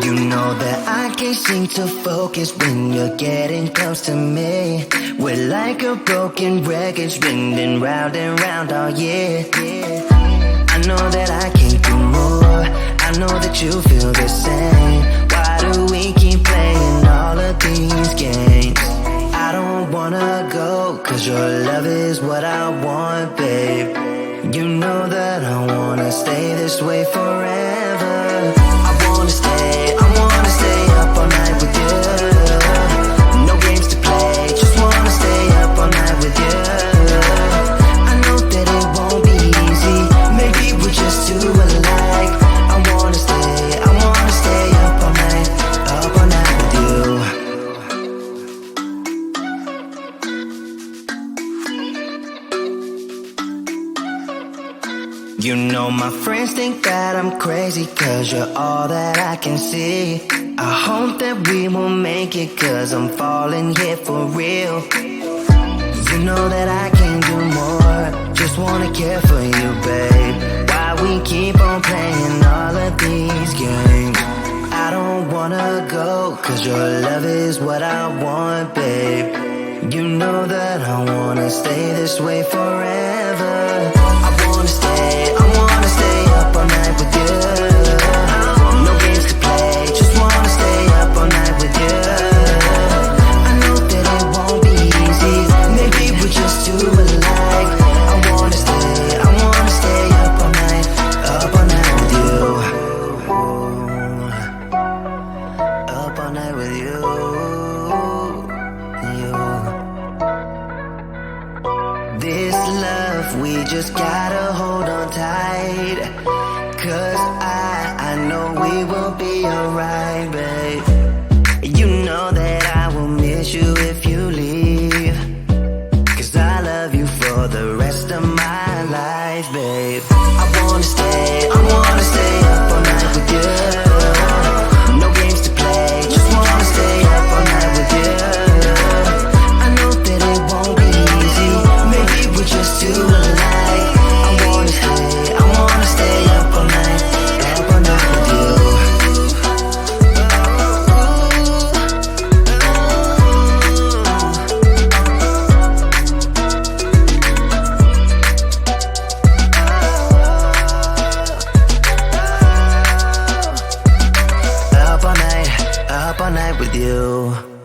You know that I can't seem to focus when you're getting close to me. We're like a broken record spinning round and round all year. I know that I can't do more. I know that you feel the same. Why do we keep playing all of these games? I don't wanna go, cause your love is what I want, babe. You know that I wanna stay this way forever. I wanna stay up all night with you. No games to play, just wanna stay up all night with you. I know that it won't be easy, maybe we're just too alike. I wanna stay up all night with you. You know my friends think that I'm crazy, cause you're all that I can see. I hope that we will make it, cause I'm falling here for real. You know that I can't do more, just wanna care for you, babe. Why we keep on playing all of these games? I don't wanna go, cause your love is what I want, babe. You know that I wanna stay this way forever. I wanna stay up all night with you. No games to play, just wanna stay up all night with you. I know that it won't be easy, maybe we're just too alike. I wanna stay up all night with you. Up all night with you. This love, we just gotta hold on tight. Cause I know we will be alright, babe. You know that I will miss you if you leave. Cause I love you for the rest of my life, babe. I wanna stay up all night with you. No games to play, just wanna stay up all night with you. I know that it won't be easy, maybe we're just too alike. I wanna stay up all night with you. Up all night with you.